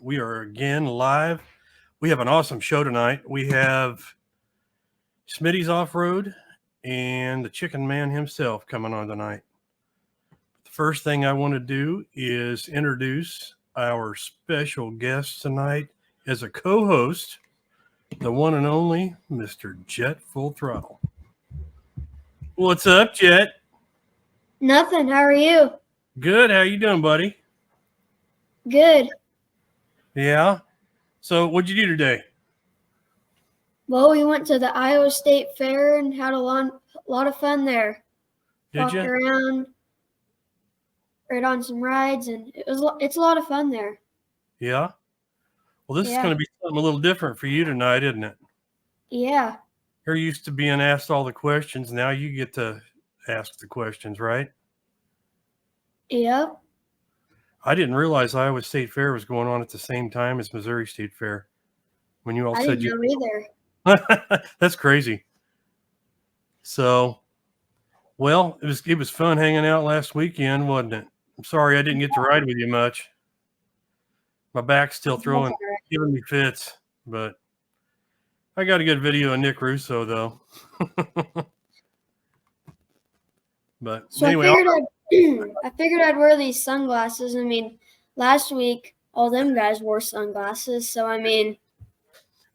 We are again live. We have an awesome show tonight. We have Schmidtys Off-Road and the Chicken Man himself coming on tonight. The first thing I want to do is introduce our special guest tonight as a co-host, the one and only Mr. Jet Full Throttle. What's up, Jet? Nothing. How are you? Good. How you doing, buddy? Good. Yeah. So what'd you do today? Well, we went to the Iowa State Fair and had a lot of fun there. Did you? Walked around, rode on some rides, and it's a lot of fun there. Yeah. Well, this is going to be something a little different for you tonight, isn't it? Yeah. You're used to being asked all the questions. Now you get to ask the questions, right? Yep. I didn't realize Iowa State Fair was going on at the same time as Missouri State Fair. When you all I said didn't know either. That's crazy. So, well, it was fun hanging out last weekend, wasn't it? I'm sorry I didn't get to ride with you much. My back's still giving me fits, but I got a good video of Nick Russo though. But so anyway, I figured I'd wear these sunglasses. I mean, last week all them guys wore sunglasses, so I mean,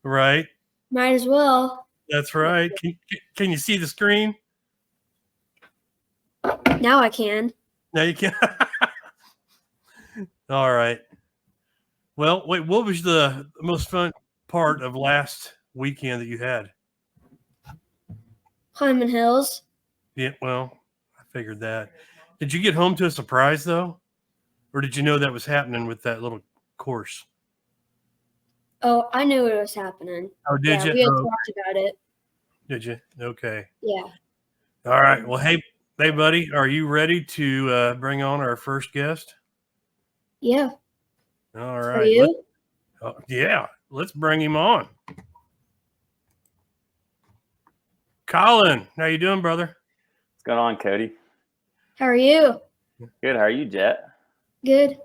right? Might as well. That's right. Can you see the screen? Now I can. Now you can. All right. Well, wait, what was the most fun part of last weekend that you had? Climbing hills. Yeah, well, I figured that. Did you get home to a surprise, though? Or did you know that was happening with that little course? Oh, I knew it was happening. Oh, did you? We had talked about it. Did you? Okay. Yeah. All right. Well, hey, buddy, are you ready to bring on our first guest? Yeah. All right. Are you? Yeah. Let's bring him on. Colin, how you doing, brother? What's going on, Cody? How are you? Good. How are you, Jet? Good.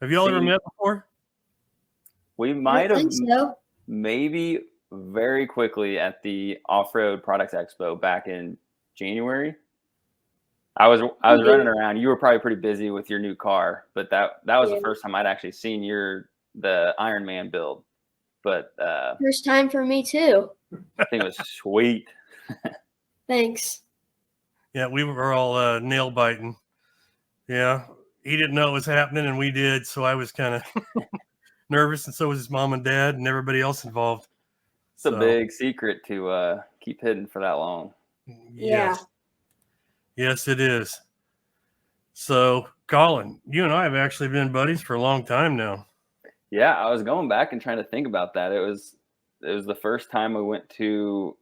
Have y'all ever met before? We might have so. Maybe very quickly at the Off-Road Products Expo back in January. I was running around. You were probably pretty busy with your new car, but that was the first time I'd actually seen the Iron Man build. But first time for me too. I think it was sweet. Thanks. Yeah, we were all nail biting. Yeah, he didn't know it was happening, and we did. So I was kind of nervous, and so was his mom and dad, and everybody else involved. It's a big secret to keep hidden for that long. Yeah. Yes, it is. So, Colin, you and I have actually been buddies for a long time now. Yeah, I was going back and trying to think about that. It was the first time we went to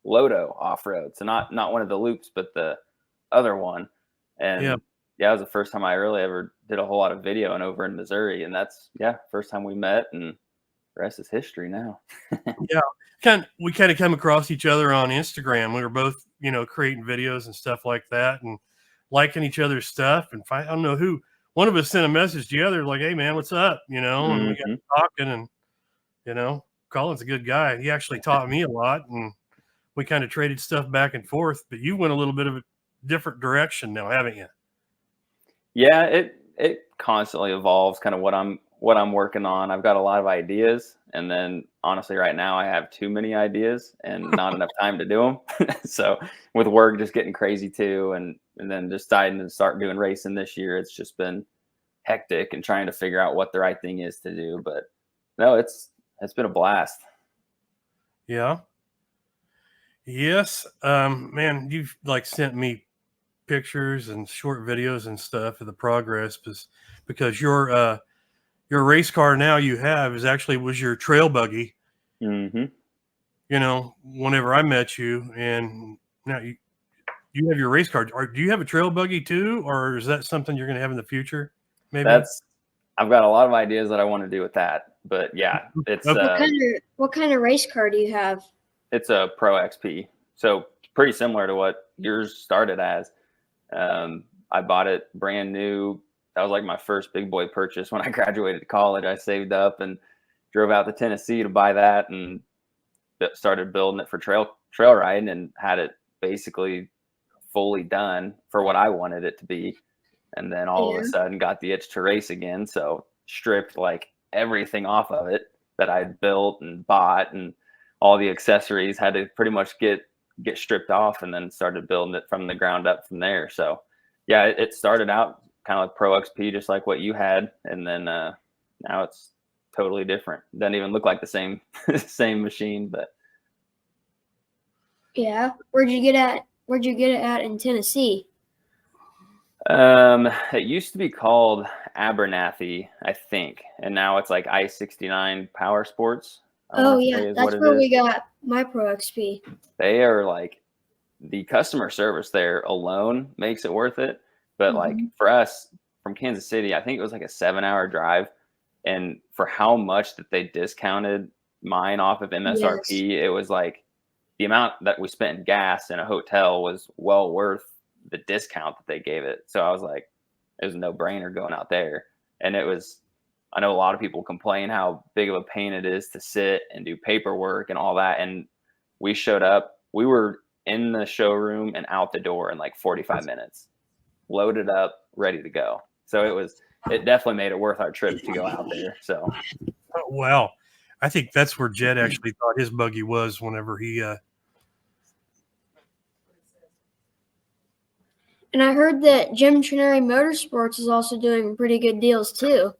Lodo off-road. So not one of the loops, but the other one. And yeah, it was the first time I really ever did a whole lot of videoing over in Missouri. And that's, first time we met, and the rest is history now. Yeah. We kind of come across each other on Instagram. We were both, creating videos and stuff like that and liking each other's stuff. And I don't know who, one of us sent a message to the other, like, hey man, what's up? And we got talking, and, Colin's a good guy. He actually taught me a lot, and we kind of traded stuff back and forth, but you went a little bit of a different direction now, haven't you? Yeah, it constantly evolves, kind of what I'm working on. I've got a lot of ideas, and then honestly right now I have too many ideas and not enough time to do them. So with work just getting crazy too, and then deciding to start doing racing this year, it's just been hectic and trying to figure out what the right thing is to do. But no, it's been a blast. Yeah. Yes. Man, you've sent me pictures and short videos and stuff of the progress, because your race car now you have was your trail buggy. Mm-hmm. Whenever I met you, and now you have your race car. Do you have a trail buggy too, or is that something you're going to have in the future? Maybe I've got a lot of ideas that I want to do with that, but yeah, it's what kind of race car do you have? It's a Pro XP, so pretty similar to what yours started as. I bought it brand new like my first big boy purchase when I graduated college. I saved up and drove out to Tennessee to buy that, and started building it for trail riding, and had it basically fully done for what I wanted it to be. And then all of a sudden got the itch to race again. So stripped like everything off of it that I'd built and bought, and all the accessories had to pretty much get stripped off, and then started building it from the ground up from there. So yeah, it started out kind of like Pro XP, just like what you had. And then now it's totally different. Doesn't even look like the same machine, but Yeah. Where'd you get it at in Tennessee? it used to be called Abernathy, I think, and now it's like I-69 Power Sports. Oh yeah, that's where we got my Pro XP. They are like, the customer service there alone makes it worth it. But like for us from Kansas City, I think it was like a 7-hour drive, and for how much that they discounted mine off of MSRP, it was like the amount that we spent in gas in a hotel was well worth the discount that they gave it. So I was like, it was a no-brainer going out there. And it was, I know a lot of people complain how big of a pain it is to sit and do paperwork and all that. And we showed up, we were in the showroom and out the door in like 45 minutes, loaded up, ready to go. So it definitely made it worth our trip to go out there. So, well, I think that's where Jed actually thought his buggy was whenever he, And I heard that Jim Trinary Motorsports is also doing pretty good deals too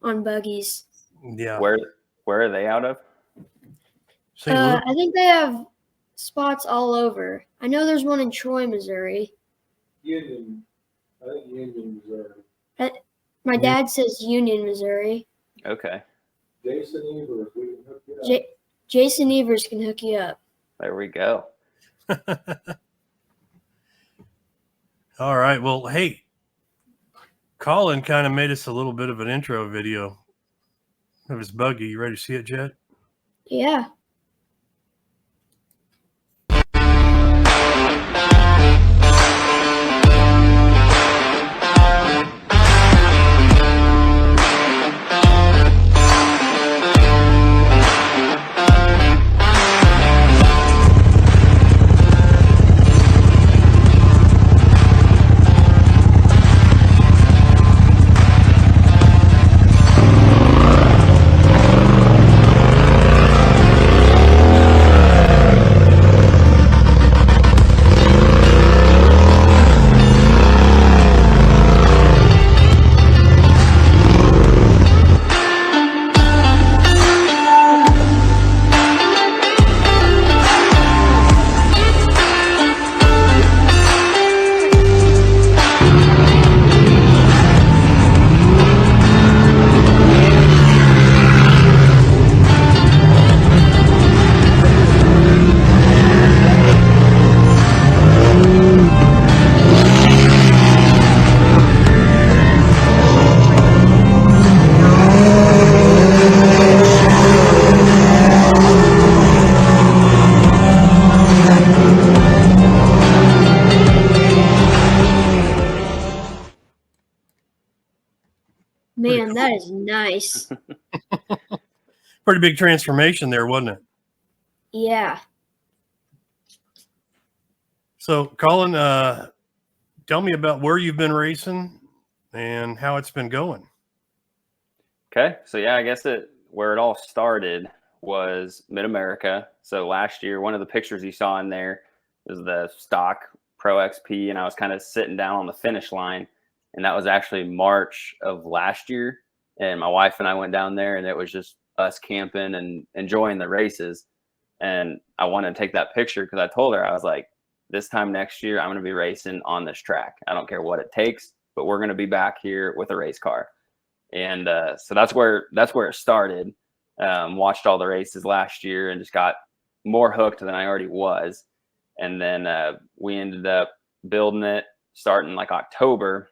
on buggies. yeah. Where are they out of? I think they have spots all over. I know there's one in Troy, Missouri. Union, I think Union, Missouri. My dad says Union, Missouri. Okay. Jason Evers, we can hook you up. Jason Evers can hook you up. There we go. All right. Well, hey, Colin kind of made us a little bit of an intro video of his buggy. You ready to see it, Jed? Yeah. Man, that is nice. Pretty big transformation there, wasn't it? Yeah. So, Colin, tell me about where you've been racing and how it's been going. Okay. So yeah, I guess where it all started was Mid-America. So last year, one of the pictures you saw in there is the stock Pro XP, and I was kind of sitting down on the finish line, and that was actually March of last year. And my wife and I went down there, and it was just us camping and enjoying the races. And I wanted to take that picture because I told her, I was like, this time next year, I'm going to be racing on this track. I don't care what it takes, but we're going to be back here with a race car. And so that's where it started. Watched all the races last year and just got more hooked than I already was. And then we ended up building it starting like October.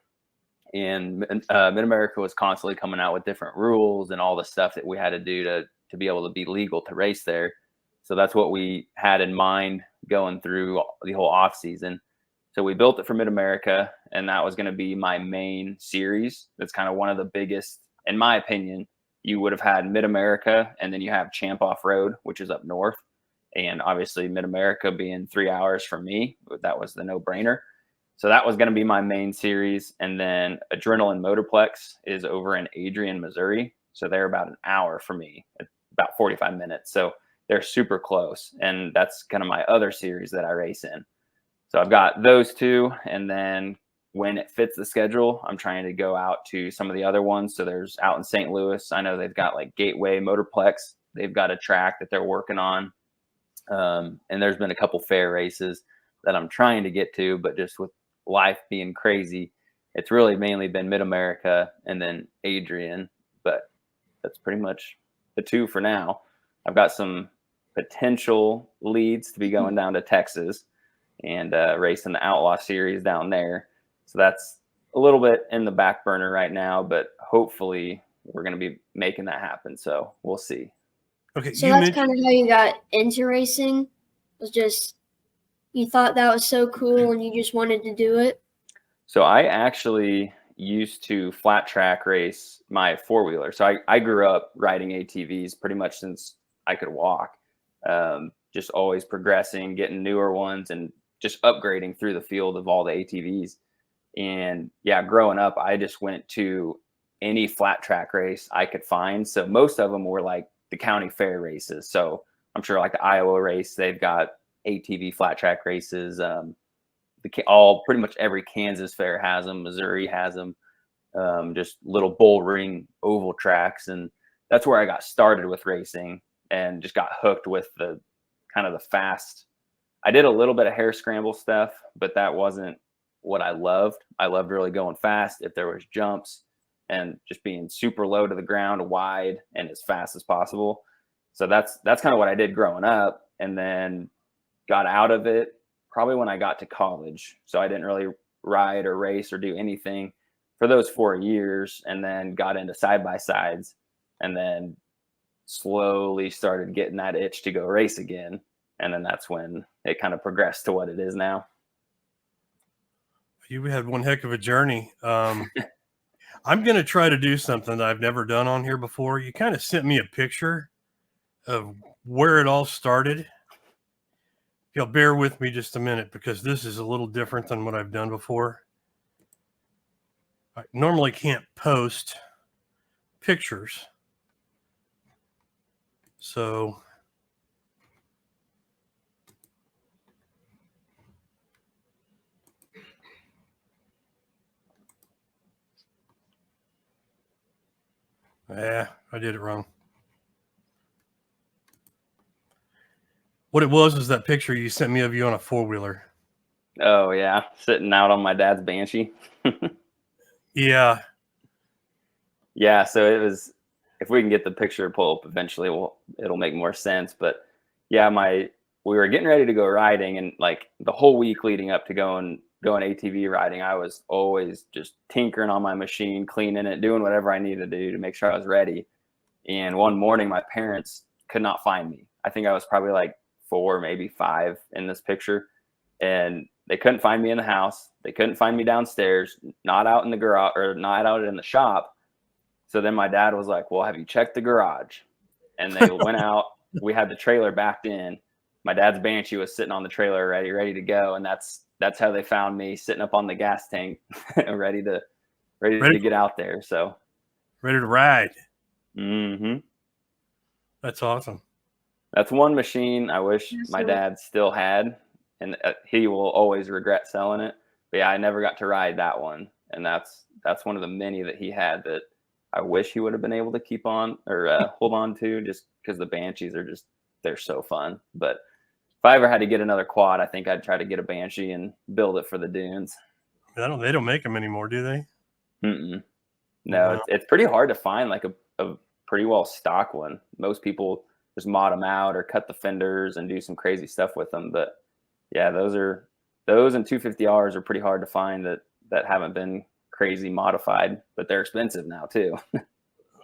And Mid-America was constantly coming out with different rules and all the stuff that we had to do to be able to be legal to race there. So that's what we had in mind going through the whole off season. So we built it for Mid-America, and that was going to be my main series. That's kind of one of the biggest, in my opinion. You would have had Mid-America, and then you have Champ Off-Road, which is up north. And obviously Mid-America being 3 hours from me, that was the no-brainer. So that was going to be my main series. And then Adrenaline Motorplex is over in Adrian, Missouri. So they're about an hour from me, about 45 minutes. So they're super close. And that's kind of my other series that I race in. So I've got those two. And then when it fits the schedule, I'm trying to go out to some of the other ones. So there's out in St. Louis. I know they've got like Gateway Motorplex. They've got a track that they're working on. And there's been a couple fair races that I'm trying to get to, but just with life being crazy, it's really mainly been Mid-America and then Adrian. But that's pretty much the two for now. I've got some potential leads to be going down to Texas and racing the Outlaw Series down there. So that's a little bit in the back burner right now, but hopefully we're going to be making that happen. So we'll see. Okay. So that's kind of how you got into racing? Was just you thought that was so cool and you just wanted to do it? So I actually used to flat track race my four-wheeler. So I grew up riding ATVs pretty much since I could walk. Just always progressing, getting newer ones, and just upgrading through the field of all the ATVs. And yeah, growing up, I just went to any flat track race I could find. So most of them were like the county fair races. So I'm sure like the Iowa race, they've got ATV flat track races. Pretty much every Kansas fair has them. Missouri has them. Just little bull ring oval tracks. And that's where I got started with racing and just got hooked with the kind of the fast. I did a little bit of hare scramble stuff, but that wasn't what I loved. I loved really going fast if there was jumps and just being super low to the ground, wide, and as fast as possible. So that's kind of what I did growing up, and then got out of it probably when I got to college. So I didn't really ride or race or do anything for those 4 years, and then got into side-by-sides, and then slowly started getting that itch to go race again. And then that's when it kind of progressed to what it is now. You had one heck of a journey. I'm going to try to do something that I've never done on here before. You kind of sent me a picture of where it all started. You'll bear with me just a minute because this is a little different than what I've done before. I normally can't post pictures. So I did it wrong. What it was is that picture you sent me of you on a four-wheeler. Oh yeah, sitting out on my dad's Banshee. Yeah. Yeah, so it was, if we can get the picture pull up eventually, it'll make more sense. But yeah, we were getting ready to go riding, and like the whole week leading up to going ATV riding, I was always just tinkering on my machine, cleaning it, doing whatever I needed to do to make sure I was ready. And one morning my parents could not find me. I think I was probably like 4, maybe 5 in this picture. And they couldn't find me in the house. They couldn't find me downstairs, not out in the garage or not out in the shop. So then my dad was like, well, have you checked the garage? And they went out. We had the trailer backed in. My dad's Banshee was sitting on the trailer ready to go. And that's how they found me, sitting up on the gas tank, ready to get out there. So ready to ride. Mm-hmm. That's awesome. That's one machine I wish my dad still had, and he will always regret selling it. But yeah, I never got to ride that one, and that's one of the many that he had that I wish he would have been able to keep on or hold on to, just because the Banshees are they're so fun. But if I ever had to get another quad, I think I'd try to get a Banshee and build it for the dunes. They don't make them anymore, do they? Mm-mm. No, it's pretty hard to find like a pretty well stock one. Most people just mod them out or cut the fenders and do some crazy stuff with them. But yeah, those and 250Rs are pretty hard to find that haven't been crazy modified, but they're expensive now too.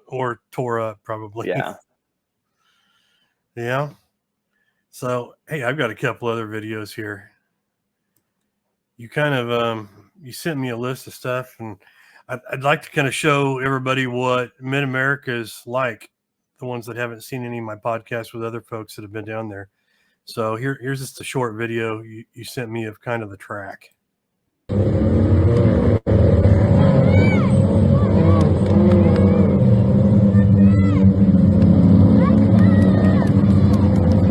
Or tore up probably. Yeah. Yeah. So, hey, I've got a couple other videos here. you kind of you sent me a list of stuff, and I'd like to kind of show everybody what Mid-America is like, the ones that haven't seen any of my podcasts with other folks that have been down there. So here's just a short video you sent me of kind of the track.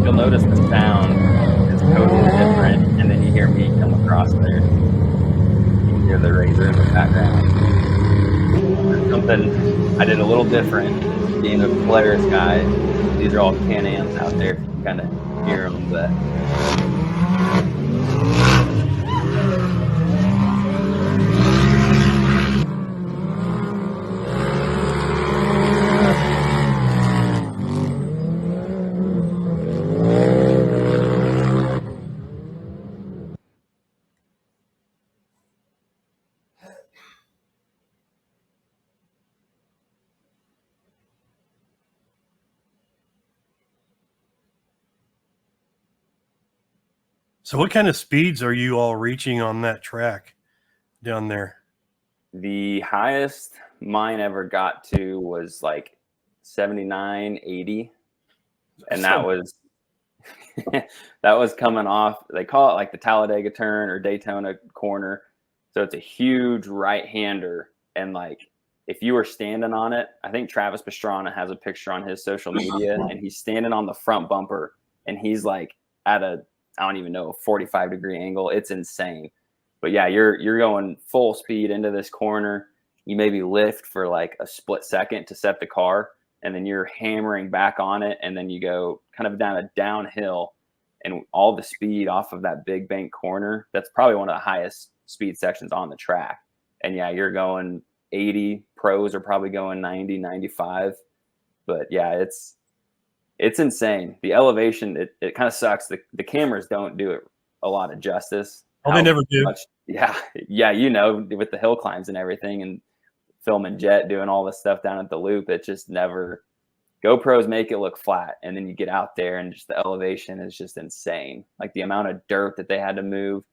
You'll notice the sound is totally different, and then you hear me come across there. You can hear the razor in the background. There's something I did a little different being a Polaris guy. These are all Can-Ams out there, if you can kind of hear them, but So what kind of speeds are you all reaching on that track down there? the highest mine ever got to was like 79, 80. And that was that was coming off, they call it like the Talladega turn or Daytona corner. So it's a huge right-hander. And like, if you were standing on it, I think Travis Pastrana has a picture on his social media, and he's standing on the front bumper, and he's like at a, I don't even know, a 45-degree angle. It's insane. But yeah, you're going full speed into this corner. You maybe lift for like a split second to set the car, and then you're hammering back on it, and then you go kind of down a downhill, and all the speed off of that big bank corner. That's probably one of the highest speed sections on the track. And yeah, you're going 80. Pros are probably going 90, 95. But yeah, it's insane. The elevation, it kind of sucks. The cameras don't do it a lot of justice. Oh, they never do. Yeah, you know, with the hill climbs and everything, and filming Jet doing all this stuff down at the loop, it just never, GoPros make it look flat, and then you get out there and just the elevation is just insane. Like the amount of dirt that they had to move.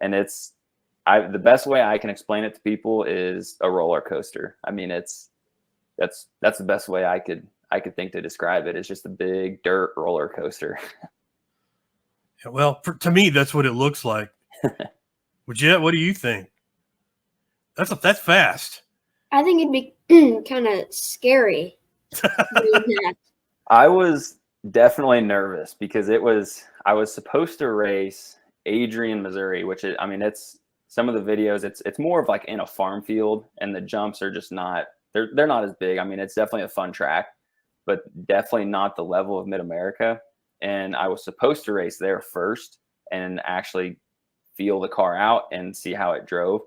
And the best way I can explain it to people is a roller coaster. I mean, that's the best way I could think to describe it. It's just a big dirt roller coaster. Well, to me, that's what it looks like. Jet, what do you think? That's fast. I think it'd be kind of scary. I was definitely nervous because I was supposed to race Adrian, Missouri, which is, I mean, it's some of the videos, it's more of like in a farm field, and the jumps are just not, they're not as big. I mean, it's definitely a fun track, but definitely not the level of Mid-America. And I was supposed to race there first and actually feel the car out and see how it drove.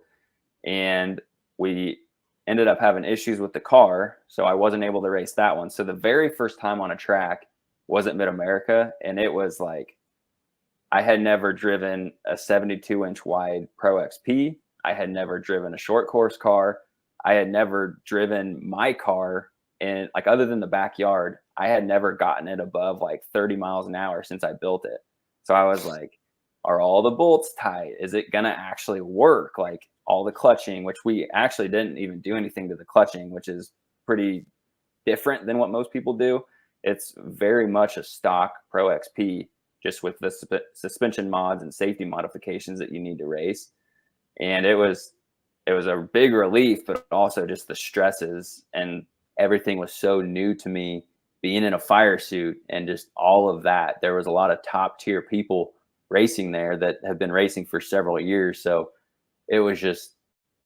And we ended up having issues with the car, so I wasn't able to race that one. So the very first time on a track was at Mid-America, and it was like, I had never driven a 72-inch wide Pro XP. I had never driven a short course car. I had never driven my car in, like, other than the backyard, I had never gotten it above like 30 miles an hour since I built it. So I was like, are all the bolts tight? Is it going to actually work? Like all the clutching, which we actually didn't even do anything to the clutching, which is pretty different than what most people do. It's very much a stock Pro XP, just with the suspension mods and safety modifications that you need to race. And it was a big relief, but also just the stresses, and everything was so new to me, being in a fire suit and just all of that. There was a lot of top tier people racing there that have been racing for several years. So it was just,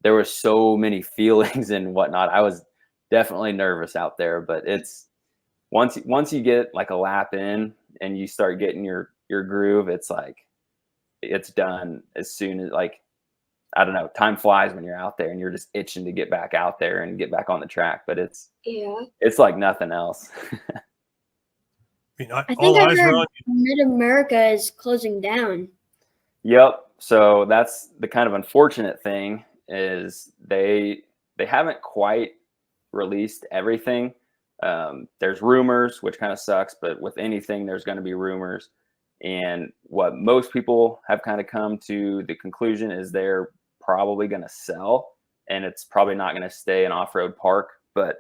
there were so many feelings and whatnot. I was definitely nervous out there, but it's once you get like a lap in and you start getting your groove, it's like, it's done as soon as, like, I don't know, time flies when you're out there and you're just itching to get back out there and get back on the track, but it's like nothing else. I think I heard Mid-America is closing down. Yep. So that's the kind of unfortunate thing, is they haven't quite released everything. There's rumors, which kind of sucks, but with anything, there's going to be rumors. And what most people have kind of come to the conclusion is they're probably going to sell, and it's probably not going to stay an off-road park. But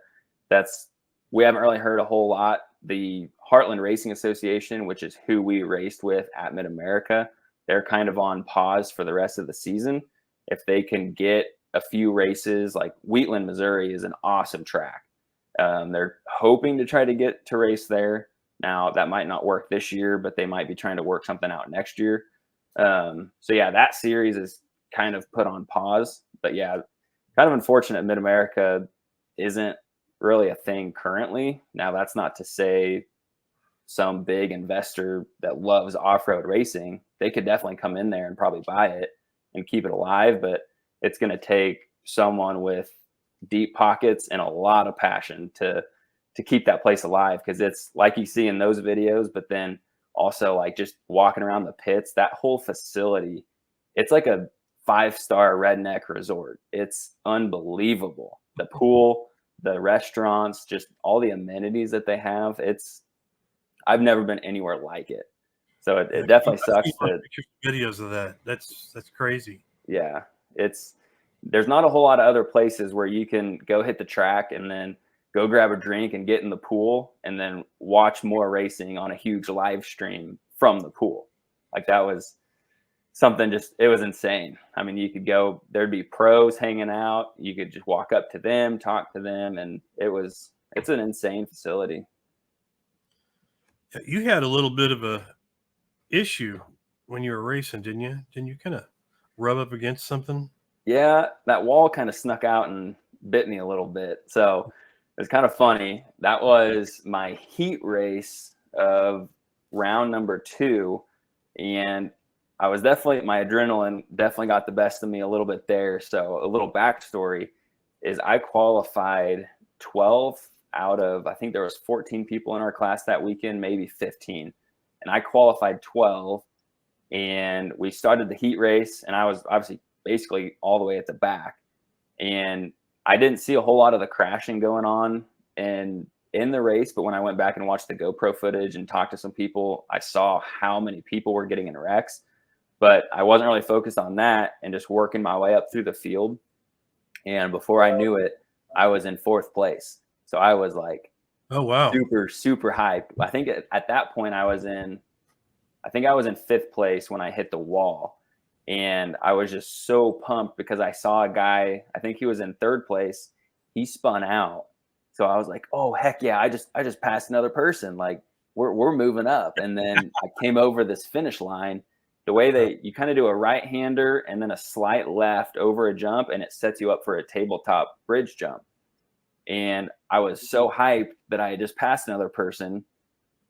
we haven't really heard a whole lot. The Heartland Racing Association, which is who we raced with at Mid-America, they're kind of on pause for the rest of the season. If they can get a few races, like Wheatland, Missouri is an awesome track. They're hoping to try to get to race there. Now, that might not work this year, but they might be trying to work something out next year. So yeah, that series is kind of put on pause. But yeah, kind of unfortunate Mid-America isn't really a thing currently. Now, that's not to say some big investor that loves off-road racing, they could definitely come in there and probably buy it and keep it alive. But it's going to take someone with deep pockets and a lot of passion to keep that place alive, because it's like you see in those videos, but then also like just walking around the pits, that whole facility, it's like a 5-star redneck resort. It's unbelievable. The pool, the restaurants, just all the amenities that they have. I've never been anywhere like it. So it definitely sucks. Videos of that. That's crazy. Yeah. There's not a whole lot of other places where you can go hit the track and then go grab a drink and get in the pool and then watch more racing on a huge live stream from the pool. Like, that was something it was insane. I mean, you could go, there'd be pros hanging out. You could just walk up to them, talk to them. And it's an insane facility. You had a little bit of a issue when you were racing, didn't you? Didn't you kind of rub up against something? Yeah, that wall kind of snuck out and bit me a little bit. So it's kind of funny. That was my heat race of round number 2. And my adrenaline definitely got the best of me a little bit there. So a little backstory is I qualified 12 out of, I think there was 14 people in our class that weekend, maybe 15. And I qualified 12, and we started the heat race, and I was obviously basically all the way at the back. And I didn't see a whole lot of the crashing going on in the race, but when I went back and watched the GoPro footage and talked to some people, I saw how many people were getting in wrecks. But I wasn't really focused on that and just working my way up through the field. And before I knew it, I was in 4th place. So I was like, oh wow, super, super hyped. I think at that point I was in 5th place when I hit the wall. And I was just so pumped because I saw a guy, I think he was in 3rd place. He spun out. So I was like, oh heck yeah, I just passed another person. Like, we're moving up. And then I came over this finish line. The way you kind of do a right-hander and then a slight left over a jump, and it sets you up for a tabletop bridge jump. And I was so hyped that I had just passed another person.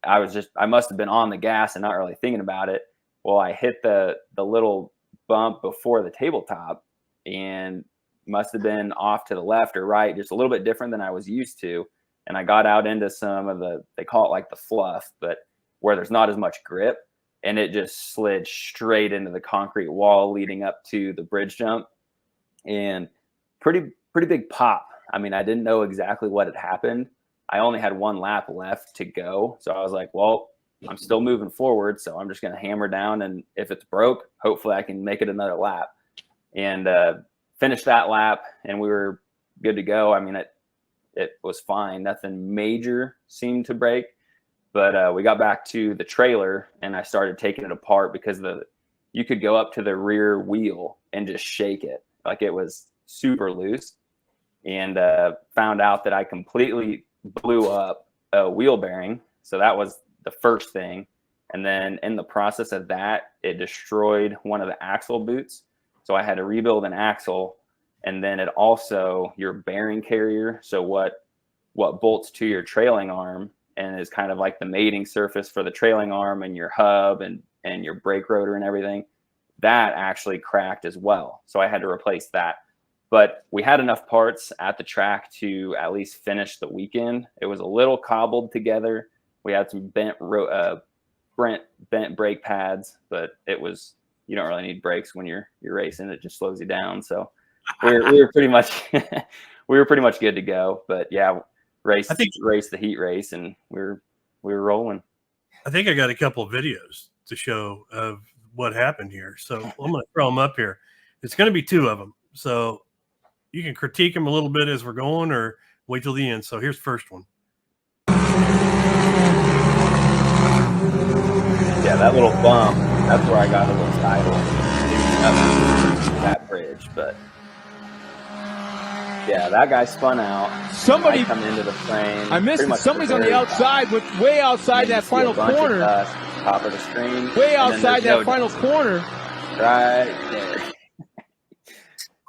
I must have been on the gas and not really thinking about it. Well, I hit the little bump before the tabletop and must have been off to the left or right, just a little bit different than I was used to. And I got out into some of they call it like the fluff, but where there's not as much grip. And it just slid straight into the concrete wall leading up to the bridge jump. And pretty big pop. I mean, I didn't know exactly what had happened. I only had 1 lap left to go. So I was like, well, I'm still moving forward. So I'm just going to hammer down. And if it's broke, hopefully I can make it another lap. And finished that lap, and we were good to go. I mean, it was fine. Nothing major seemed to break. But we got back to the trailer, and I started taking it apart because you could go up to the rear wheel and just shake it. Like, it was super loose. And found out that I completely blew up a wheel bearing. So that was the first thing. And then in the process of that, it destroyed one of the axle boots. So I had to rebuild an axle. And then it also, your bearing carrier, so what bolts to your trailing arm and is kind of like the mating surface for the trailing arm and your hub and your brake rotor and everything, that actually cracked as well. So I had to replace that. But we had enough parts at the track to at least finish the weekend. It was a little cobbled together. We had some bent brake pads, but you don't really need brakes when you're racing. It just slows you down. So we were pretty much good to go. But yeah, race the heat race, and we were rolling. I think I got a couple of videos the show of what happened here. So I'm going to throw them up here. It's going to be 2 of them. So you can critique them a little bit as we're going or wait till the end. So here's the first one. Yeah, that little bump, that's where I got a little sidle that bridge. But yeah, that guy spun out. Somebody I come into the frame. I missed it. Somebody's on the outside, way outside that final corner. Top of the screen. Way outside that final corner. Right there.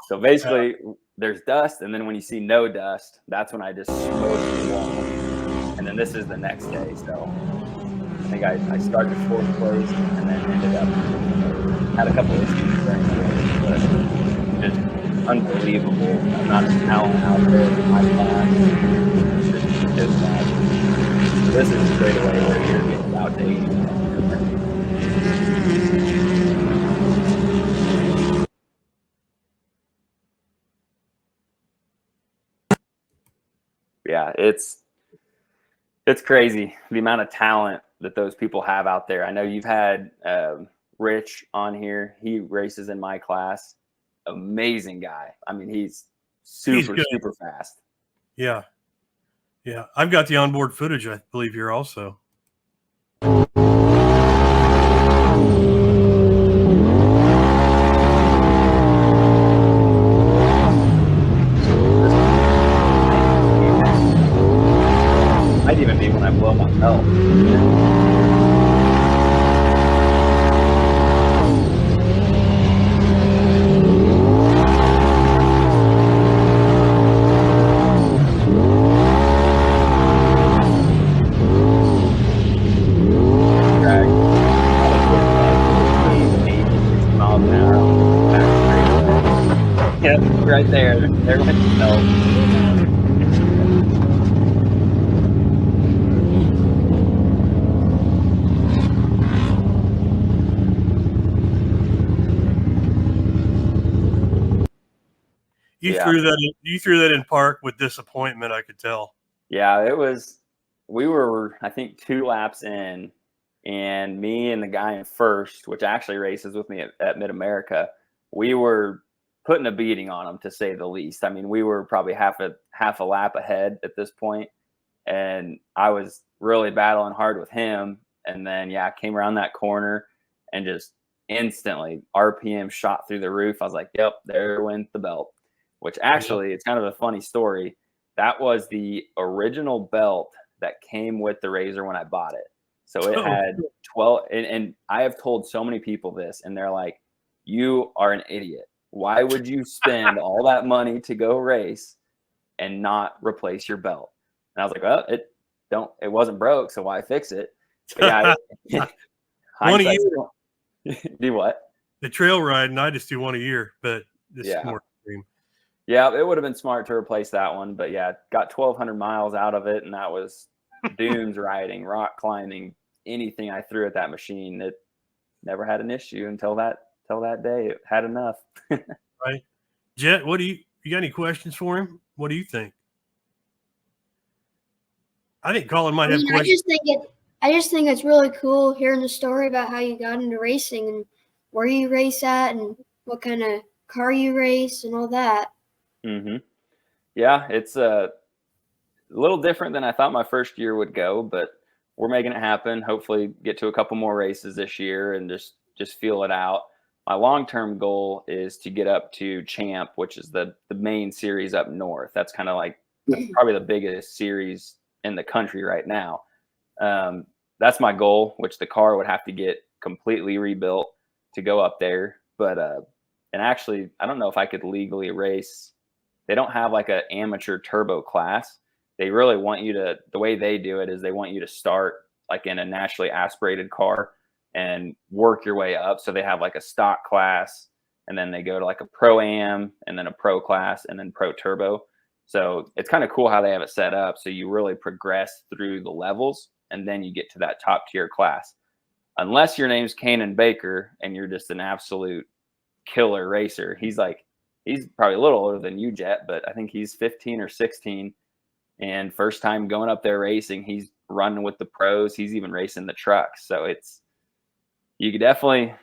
So basically, there's dust, and then when you see no dust, that's when I just smoked the wall. And then this is the next day. So I think I started 4th place and then ended up had a couple issues during the race, but just unbelievable amount of talent out there in my class. Just this is straight away where you're getting about to 80. Yeah, it's crazy the amount of talent that those people have out there. I know you've had Rich on here. He races in my class. Amazing guy. I mean, he's super fast. Yeah. Yeah. I've got the onboard footage, I believe, here also. Might even be when I blow my belt. Yep, right there. There went the belt. You threw that in park with disappointment, I could tell. Yeah, we were, I think, 2 laps in, and me and the guy in first, which actually races with me at Mid-America, we were putting a beating on him, to say the least. I mean, we were probably half a lap ahead at this point, and I was really battling hard with him. And then, yeah, came around that corner and just instantly RPM shot through the roof. I was like, yep, there went the belt, which actually, it's kind of a funny story. That was the original belt that came with the Razor when I bought it. So it had 12, and I have told so many people this, and they're like, you are an idiot. Why would you spend all that money to go race and not replace your belt? And I was like, well, it wasn't broke, so why fix it? But yeah, 1 a year. Do what? The trail ride, and I just do 1 a year, but this is more extreme. Yeah, it would have been smart to replace that one, but yeah, got 1,200 miles out of it, and that was dunes riding, rock climbing, anything I threw at that machine. It never had an issue until that day. It had enough. Right. Jet, you got any questions for him? What do you think? I think Colin might have questions. I just think it's really cool hearing the story about how you got into racing and where you race at and what kind of car you race and all that. Mm-hmm. Yeah, it's a little different than I thought my first year would go, but we're making it happen. Hopefully get to a couple more races this year and just feel it out. My long-term goal is to get up to Champ, which is the main series up north. That's kind of like probably the biggest series in the country right now. That's my goal, which the car would have to get completely rebuilt to go up there. But and actually, I don't know if I could legally race. They don't have like an amateur turbo class. They really want you to, the way they do it is they want you to start like in a naturally aspirated car and work your way up. So they have like a stock class, and then they go to like a pro-am, and then a pro class, and then pro turbo. So it's kind of cool how they have it set up. So you really progress through the levels, and then you get to that top tier class. Unless your name's Kanan Baker and you're just an absolute killer racer. He's probably a little older than you, Jet, but I think he's 15 or 16. And first time going up there racing, he's running with the pros. He's even racing the trucks. So you could definitely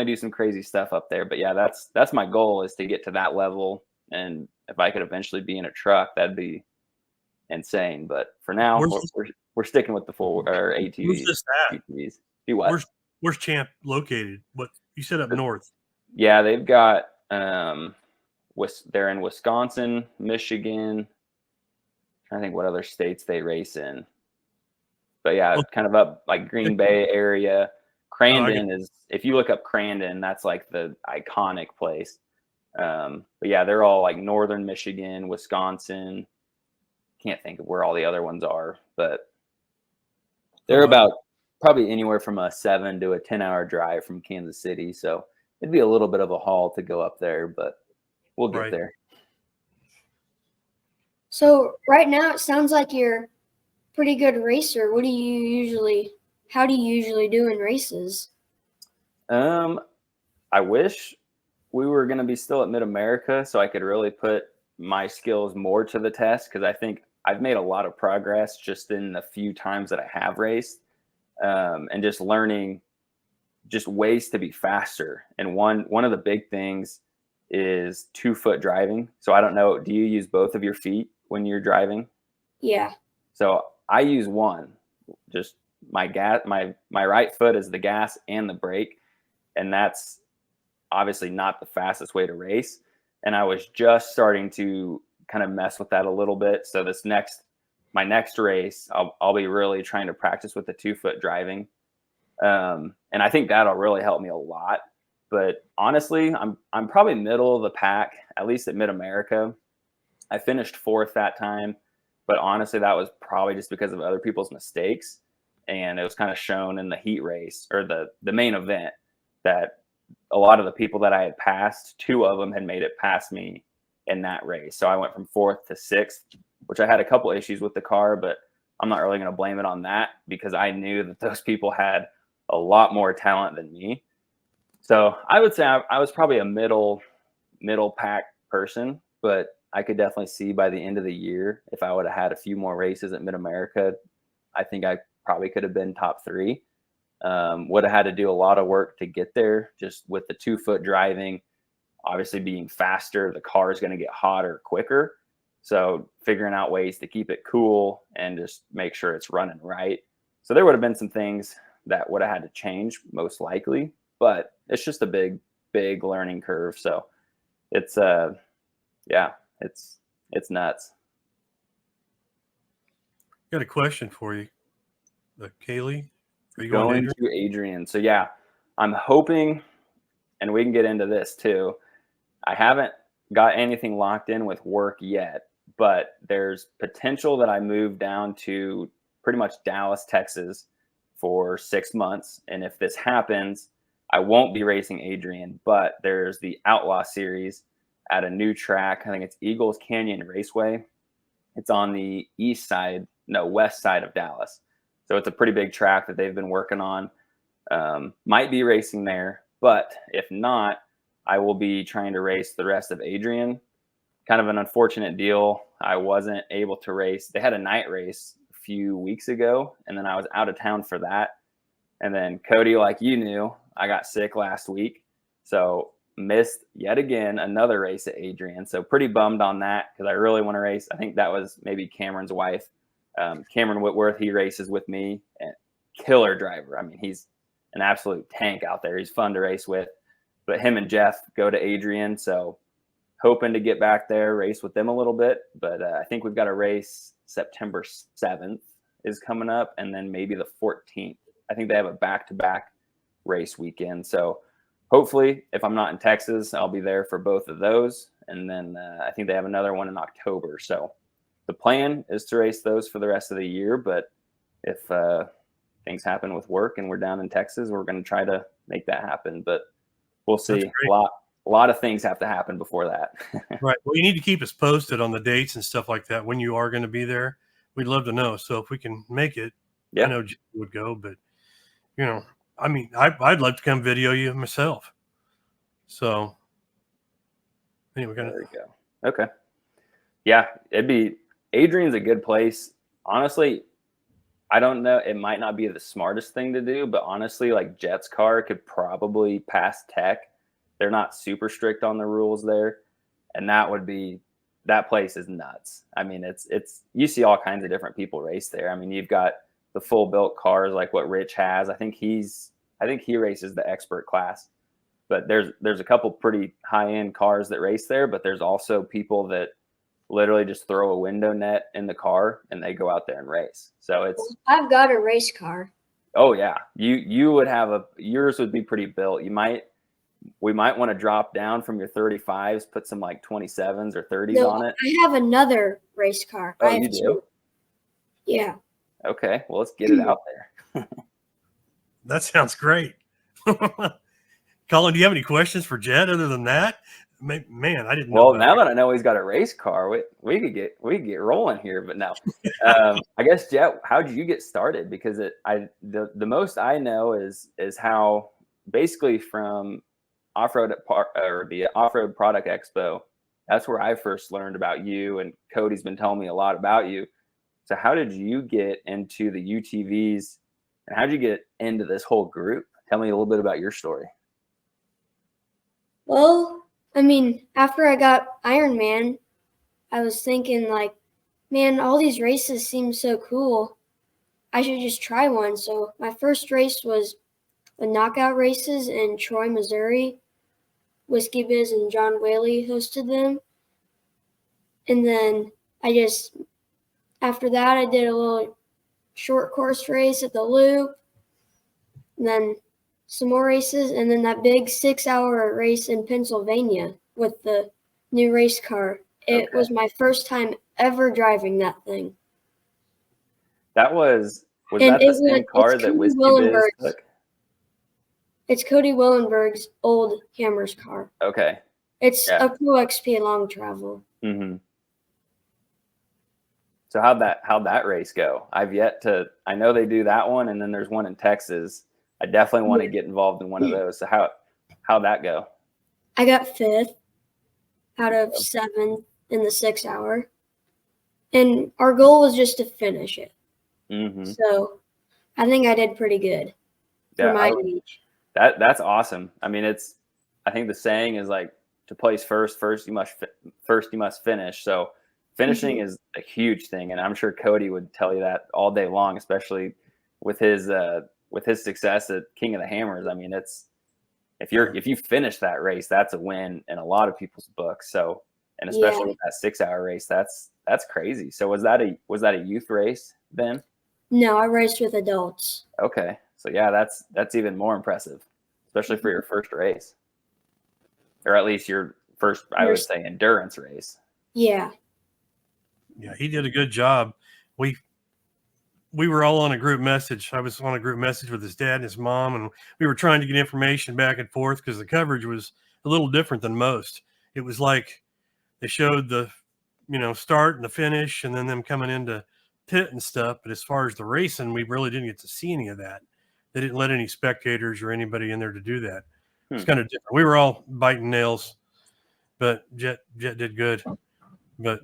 do some crazy stuff up there. But yeah, that's my goal, is to get to that level. And if I could eventually be in a truck, that'd be insane. But for now, we're sticking with the full or ATVs. Where's this at? ATVs. Do what? Where's Champ located? What you said up north? Yeah, they've got they're in Wisconsin, Michigan. I think what other states they race in. But yeah, kind of up like Green Bay area. Crandon is, if you look up Crandon, that's like the iconic place. But yeah, they're all like northern Michigan, Wisconsin. Can't think of where all the other ones are, but they're about probably anywhere from a 7 to a 10-hour drive from Kansas City. So it'd be a little bit of a haul to go up there, but we'll get there. So right now it sounds like you're a pretty good racer. How do you usually do in races? I wish we were going to be still at Mid-America so I could really put my skills more to the test, because I think I've made a lot of progress just in the few times that I have raced, and just learning just ways to be faster. And one of the big things is 2-foot driving. So I don't know, do you use both of your feet when you're driving? Yeah. So I use one. Just my right foot is the gas and the brake, and that's obviously not the fastest way to race. And I was just starting to kind of mess with that a little bit. So my next race, I'll be really trying to practice with the 2-foot driving. And I think that'll really help me a lot. But honestly, I'm probably middle of the pack, at least at Mid-America. I finished 4th that time, but honestly, that was probably just because of other people's mistakes. And it was kind of shown in the heat race, or the main event, that a lot of the people that I had passed, 2 of them had made it past me in that race. So I went from 4th to 6th, which I had a couple issues with the car, but I'm not really going to blame it on that, because I knew that those people had a lot more talent than me. So I would say I was probably a middle pack person, but I could definitely see by the end of the year, if I would have had a few more races at Mid-America, I think I probably could have been top 3. Would have had to do a lot of work to get there, just with the 2-foot driving, obviously being faster, the car is going to get hotter quicker. So figuring out ways to keep it cool and just make sure it's running right. So there would have been some things that would have had to change, most likely, but it's just a big learning curve. So it's it's nuts. Got a question for you, Kaylee. Are you going to Adrian? So yeah, I'm hoping, and we can get into this too, I haven't got anything locked in with work yet, but there's potential that I move down to pretty much Dallas, Texas for 6 months. And if this happens, I won't be racing Adrian, but there's the Outlaw Series at a new track. I think it's Eagles Canyon Raceway. It's on the west side of Dallas. So it's a pretty big track that they've been working on. Might be racing there, but if not, I will be trying to race the rest of Adrian. Kind of an unfortunate deal. I wasn't able to race. They had a night race a few weeks ago, and then I was out of town for that. And then Cody, like you knew, I got sick last week. So missed yet again another race at Adrian. So pretty bummed on that, because I really want to race. I think that was maybe Cameron's wife. Cameron Whitworth, he races with me, and killer driver. I mean, he's an absolute tank out there. He's fun to race with. But him and Jeff go to Adrian, so hoping to get back there, race with them a little bit. But I think we've got a race September 7th is coming up, and then maybe the 14th. I think they have a back-to-back race weekend. So hopefully, if I'm not in Texas, I'll be there for both of those. And then I think they have another one in October. So the plan is to race those for the rest of the year. But if things happen with work and we're down in Texas, we're going to try to make that happen. But we'll see. A lot of things have to happen before that. Right. Well, you need to keep us posted on the dates and stuff like that when you are going to be there. We'd love to know. So if we can make it, I know Jim would go, but I mean, I'd like to come video you myself. So anyway, there we go. Okay. Yeah, Adrian's a good place. Honestly, I don't know. It might not be the smartest thing to do, but honestly, like Jet's car could probably pass tech. They're not super strict on the rules there. And that place is nuts. I mean, it's you see all kinds of different people race there. I mean, you've got the full built cars like what Rich has. I think he races the expert class. But there's a couple pretty high end cars that race there, but there's also people that literally just throw a window net in the car and they go out there and race. So it's I've got a race car. oh yeah, you would have yours would be pretty built. We might want to drop down from your 35s, put some like 27s or 30s on it. I have another race car. Oh, I have you do? two. Yeah. Okay, well let's get it out there. That sounds great. Colin, do you have any questions for Jet other than that? Man, I didn't know. Well, now that I know he's got a race car, we could get rolling here. But no, I guess Jet, how did you get started? Because the most I know is how basically from Offroad or the Offroad Product Expo, that's where I first learned about you, and Cody's been telling me a lot about you. So how did you get into the UTVs, and how did you get into this whole group? Tell me a little bit about your story. Well, I mean, after I got Ironman, I was thinking like, man, all these races seem so cool. I should just try one. So my first race was the knockout races in Troy, Missouri. Whiskey Biz and John Whaley hosted them. And then after that, I did a little short course race at the Loop. And then some more races, and then that big 6-hour race in Pennsylvania with the new race car. It was my first time ever driving that thing. Was that the same car that Whiskey Biz took? It's Cody Willenberg's old Hammers car. Okay. It's a Pro XP long travel. Mm-hmm. So how'd that race go? I know they do that one, and then there's one in Texas. I definitely want to get involved in one of those. So how'd that go? I got 5th out of 7 in the 6-hour. And our goal was just to finish it. Mm-hmm. So I think I did pretty good for my age. That's awesome. I mean, I think the saying is like to place first you must finish. So finishing is a huge thing. And I'm sure Cody would tell you that all day long, especially with his success at King of the Hammers. I mean, if you finish that race, that's a win in a lot of people's books. So, and especially with that 6-hour race, that's crazy. So was that a youth race then? No, I raced with adults. Okay. So yeah, that's even more impressive, especially for your first race, or at least your first, I would say, endurance race. Yeah. Yeah, he did a good job. We were all on a group message. I was on a group message with his dad and his mom, and we were trying to get information back and forth because the coverage was a little different than most. It was like they showed the, start and the finish and then them coming into pit and stuff. But as far as the racing, we really didn't get to see any of that. They didn't let any spectators or anybody in there to do that. It's kind of different. We were all biting nails, but Jet did good. But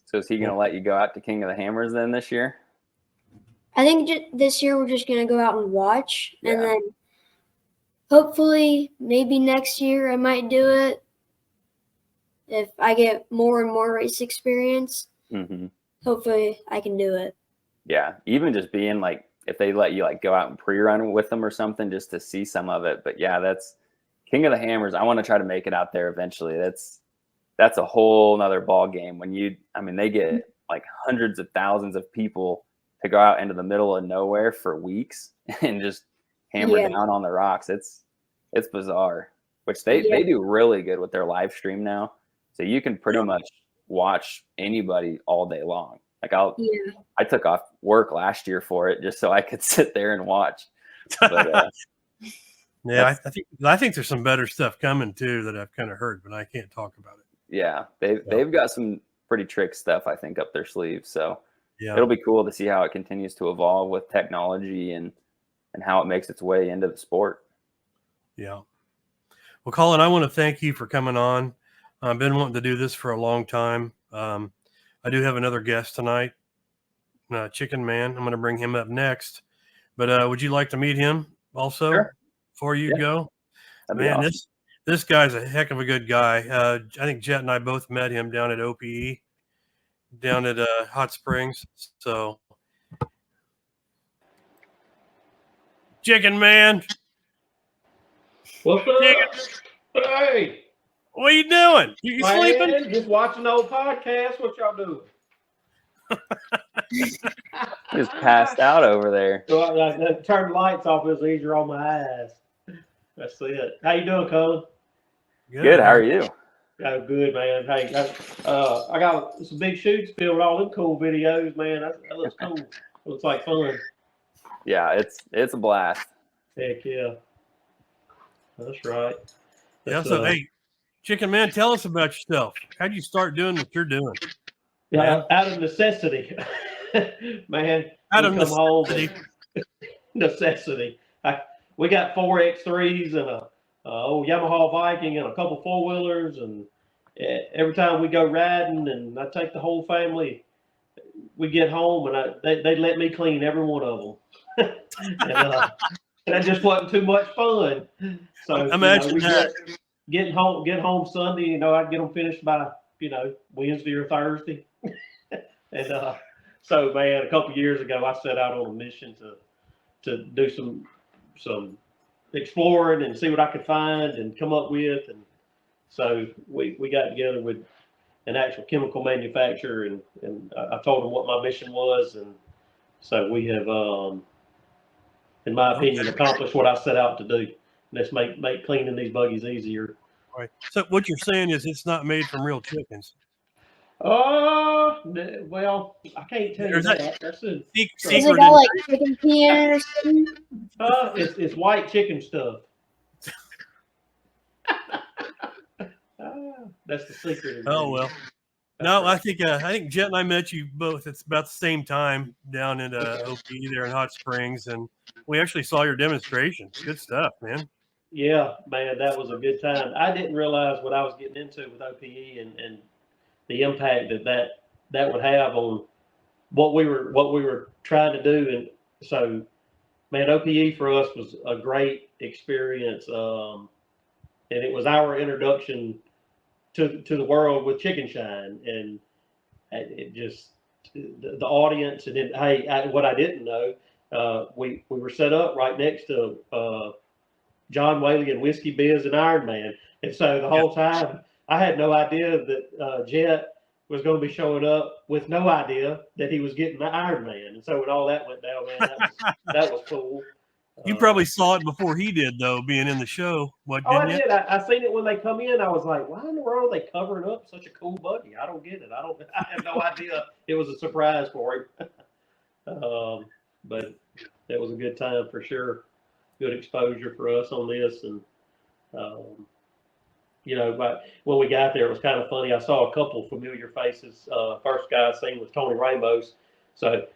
so is he going to let you go out to King of the Hammers then this year? I think this year we're just going to go out and watch. Yeah. And then hopefully maybe next year I might do it if I get more and more race experience. Mm-hmm. Hopefully I can do it. Yeah, even just being like, if they let you like go out and pre-run with them or something just to see some of it. But yeah, that's King of the Hammers. I want to try to make it out there eventually. That's a whole nother ball game when they get like hundreds of thousands of people to go out into the middle of nowhere for weeks and just hammer down on the rocks. It's bizarre, which they do really good with their live stream now. So you can pretty much watch anybody all day long. Like I took off work last year for it just so I could sit there and watch. But, yeah, I think there's some better stuff coming too that I've kind of heard, but I can't talk about it. Yeah, they've got some pretty trick stuff I think up their sleeves. So it'll be cool to see how it continues to evolve with technology and how it makes its way into the sport. Yeah. Well, Colin, I want to thank you for coming on. I've been wanting to do this for a long time. I do have another guest tonight. Chicken Man. I'm going to bring him up next. But would you like to meet him also Sure. before you Yeah. go? That'd be Man, awesome. this guy's a heck of a good guy. I think Jet and I both met him down at OPE, down at Hot Springs. So, Chicken Man, What's up? Chicken, Hey, what are you doing? You sleeping? man, just watching the old podcast. What y'all doing? Just passed out over there. So I turned the lights off. It was easier on my eyes. That's it. How you doing, Colin? Good. How are you? Oh, good, man. Hey, I got some big shoots filmed, all them cool videos, man. That looks cool. Looks like fun. Yeah, it's a blast. Heck yeah. That's right. Yeah. That's, So, hey, Chicken Man, tell us about yourself. How'd you start doing what you're doing? yeah, out of necessity, man. Out we of come home necessity. and- necessity. We got 4 X3s and a old Yamaha Viking and a couple 4-wheelers, and every time we go riding, and I take the whole family, we get home and they let me clean every one of them, and that just wasn't too much fun. So Imagine we that. get home Sunday. I'd get them finished by Wednesday or Thursday. And so, man, a couple years ago, I set out on a mission to do some exploring and see what I could find and come up with. And so we got together with an actual chemical manufacturer, and I told them what my mission was. And so we have, in my opinion, accomplished what I set out to do. And let's make cleaning these buggies easier. Right. So what you're saying is it's not made from real chickens. Well, I can't tell you that. That's a Is it Secret got like chicken peanut or something? it's white chicken stuff. That's the secret. Oh well. No, I think Jet and I met you both. It's about the same time down in OP there in Hot Springs, and we actually saw your demonstration. Good stuff, man. Yeah, man, that was a good time. I didn't realize what I was getting into with OPE and the impact that would have on what we were trying to do. And so, man, OPE for us was a great experience, and it was our introduction to the world with Chicken Shine, and it just the audience. And then, hey, what I didn't know, we were set up right next to John Whaley and Whiskey Biz and Iron Man, and so the whole time I had no idea that Jet was going to be showing up with no idea that he was getting the Iron Man. And so when all that went down, man, that was cool. You probably saw it before he did, though, being in the show. What? Oh, Didn't I you? did. I seen it when they come in. I was like, why in the world are they covering up such a cool buggy? I don't get it. I had no idea it was a surprise for him. But it was a good time for sure. Good exposure for us on this. And, but when we got there, it was kind of funny. I saw a couple familiar faces. First guy I seen was Tony Ramos. So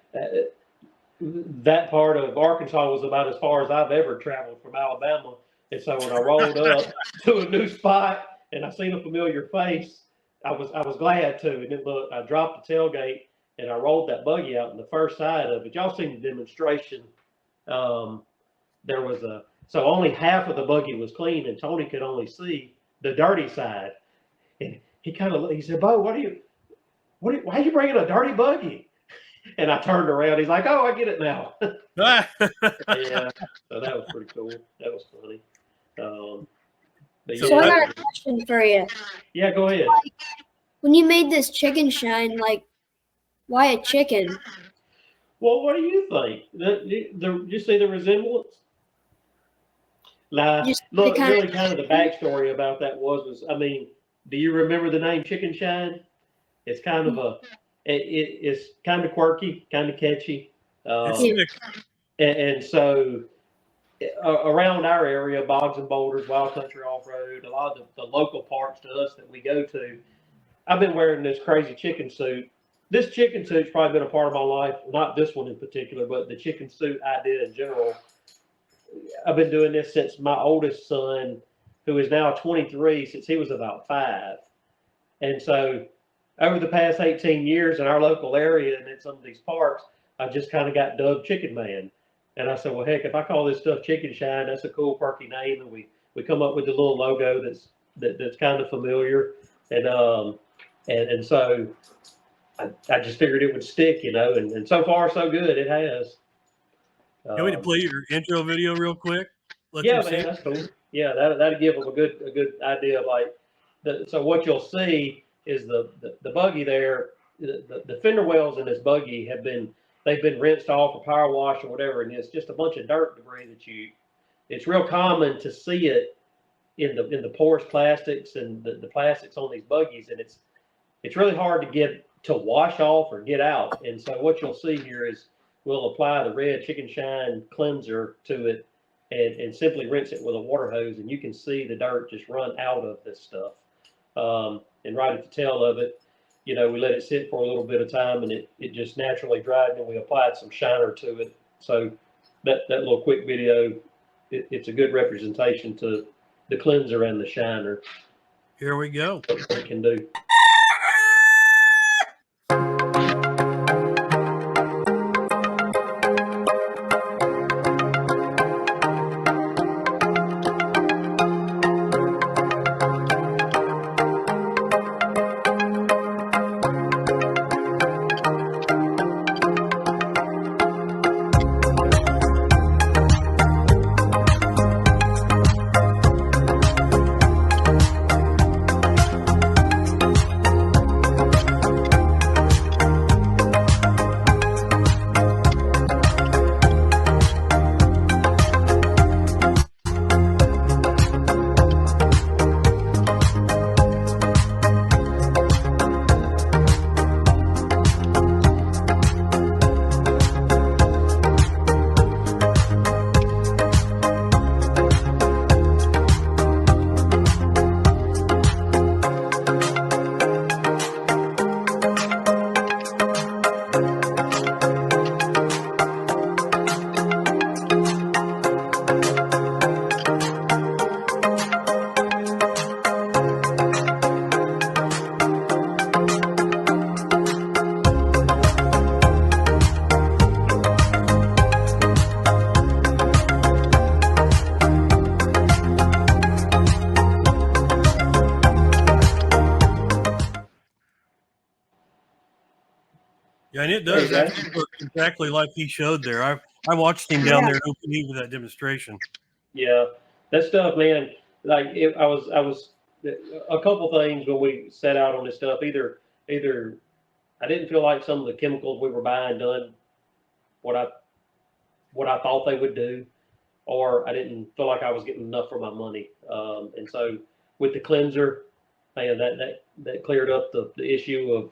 that part of Arkansas was about as far as I've ever traveled from Alabama. And so when I rolled up to a new spot and I seen a familiar face, I was glad to. And then look, I dropped the tailgate and I rolled that buggy out, and the first side of it, y'all seen the demonstration. There was so only half of the buggy was clean, and Tony could only see the dirty side. And he said, Bo, why are you bringing a dirty buggy? And I turned around. He's like, oh, I get it now. Yeah. So that was pretty cool. That was funny. So I got a question for you. Yeah, go ahead. When you made this Chicken Shine, like, why a chicken? Well, what do you think? You see the resemblance? Now, look, really kind of the backstory about that was, I mean, do you remember the name Chicken Shine? It's kind of it's kind of quirky, kind of catchy. And so around our area, Bogs and Boulders, Wild Country Off-Road, a lot of the local parks to us that we go to, I've been wearing this crazy chicken suit. This chicken suit's probably been a part of my life, not this one in particular, but the chicken suit idea in general. I've been doing this since my oldest son, who is now 23, since he was about 5. And so over the past 18 years in our local area and in some of these parks, I just kind of got dubbed Chicken Man. And I said, well, heck, if I call this stuff Chicken Shine, that's a cool, perky name. And we come up with the little logo that's kind of familiar. And so I just figured it would stick, and so far so good. It has. Can we play your intro video real quick? Yeah, man, that's cool. Yeah, that'll give them a good idea of like so what you'll see is the buggy there, the fender wells in this buggy they've been rinsed off or power washed or whatever, and it's just a bunch of dirt debris it's real common to see it in the porous plastics and the plastics on these buggies, and it's really hard to get to wash off or get out. And so what you'll see here is we'll apply the red Chicken Shine cleanser to it and simply rinse it with a water hose, and you can see the dirt just run out of this stuff. And right at the tail of it, we let it sit for a little bit of time, and it just naturally dried, and we applied some shiner to it. So that little quick video, it's a good representation to the cleanser and the shiner. Here we go. What it can do. Yeah, and it does actually look exactly like he showed there. I watched him down there in OPE with that demonstration. Yeah, that stuff, man. Like I was a couple things when we set out on this stuff. Either I didn't feel like some of the chemicals we were buying done what I thought they would do, or I didn't feel like I was getting enough for my money. And so with the cleanser, man, that cleared up the issue of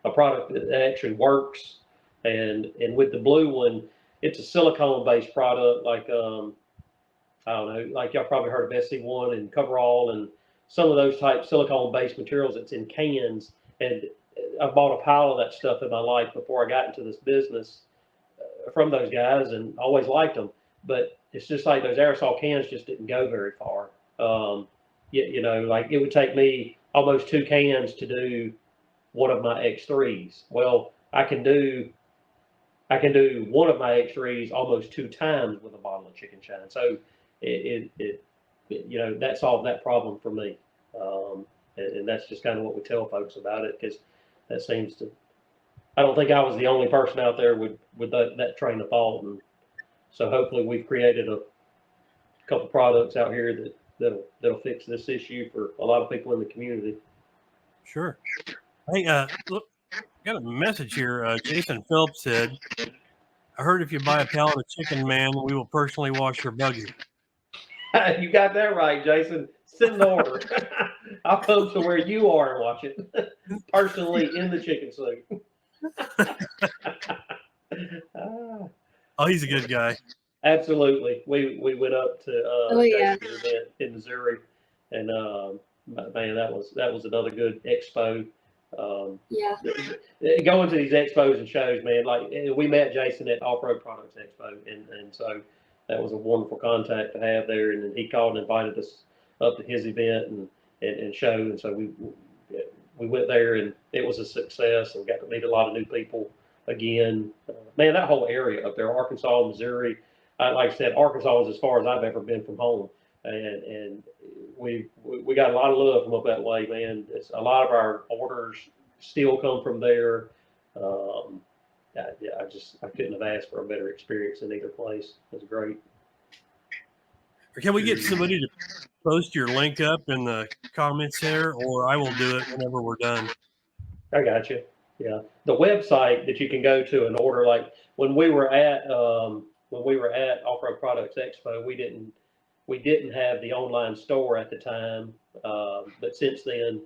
a product that actually works. And with the blue one, it's a silicone based product. Like I don't know, like y'all probably heard of SC1 and Coverall and some of those type silicone based materials that's in cans. And I've bought a pile of that stuff in my life before I got into this business from those guys, and always liked them. But it's just like those aerosol cans just didn't go very far. Like it would take me almost 2 cans to do one of my X3s. Well, I can do one of my X3s almost 2 times with a bottle of Chicken Shine. So it that solved that problem for me. And that's just kind of what we tell folks about it, because that seems to, I don't think I was the only person out there with that train of thought. And so hopefully we've created a couple products out here that'll fix this issue for a lot of people in the community. Sure. Hey, look, got a message here. Jason Phelps said, I heard if you buy a pallet of Chicken Man, we will personally wash your buggy. You got that right, Jason. Send an order. I'll come to where you are and watch it personally in the chicken suit. Oh, he's a good guy. Absolutely. We went up to event in Missouri, and man, that was another good expo. Going to these expos and shows, man, like we met Jason at Off-Road Products Expo, and so that was a wonderful contact to have there. And then he called and invited us up to his event and show, and so we went there, and it was a success, and got to meet a lot of new people again. Man, that whole area up there, Arkansas, Missouri, like I said, Arkansas is as far as I've ever been from home, and we got a lot of love from up that way, man. A lot of our orders still come from there. I couldn't have asked for a better experience in either place. It was great. Can we get somebody to post your link up in the comments there, or I will do it whenever we're done? I got you. Yeah, the website that you can go to and order, like when we were at Off-Road Products Expo, we didn't have the online store at the time, but since then,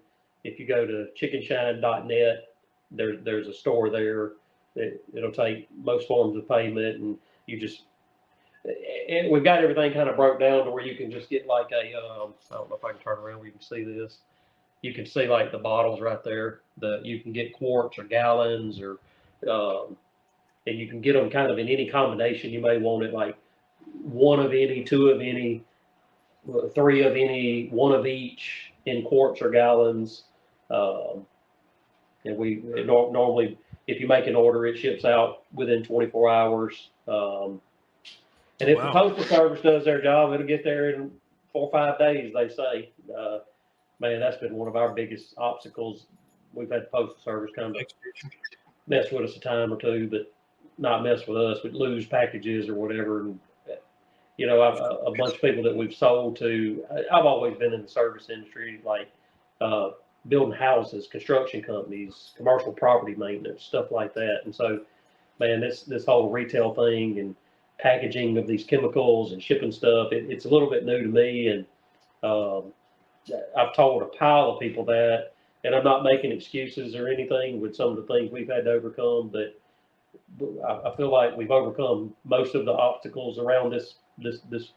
if you go to chickenshine.net, there's a store there. It'll take most forms of payment, and we've got everything kind of broke down to where you can just get like I don't know if I can turn around where you can see this. You can see like the bottles right there. You can get quarts or gallons, or and you can get them kind of in any combination you may want it, like one of any, two of any, three of any, one of each in quarts or gallons. And normally, if you make an order, it ships out within 24 hours. And if the postal service does their job, it'll get there in 4 or 5 days, they say. Man, that's been one of our biggest obstacles. We've had the postal service come to mess with us a time or two, but not mess with us, but lose packages or whatever. And, a bunch of people that we've sold to, I've always been in the service industry, like building houses, construction companies, commercial property maintenance, stuff like that. And so, man, this whole retail thing and packaging of these chemicals and shipping stuff, it's a little bit new to me. And I've told a pile of people that, and I'm not making excuses or anything with some of the things we've had to overcome, but I feel like we've overcome most of the obstacles around this business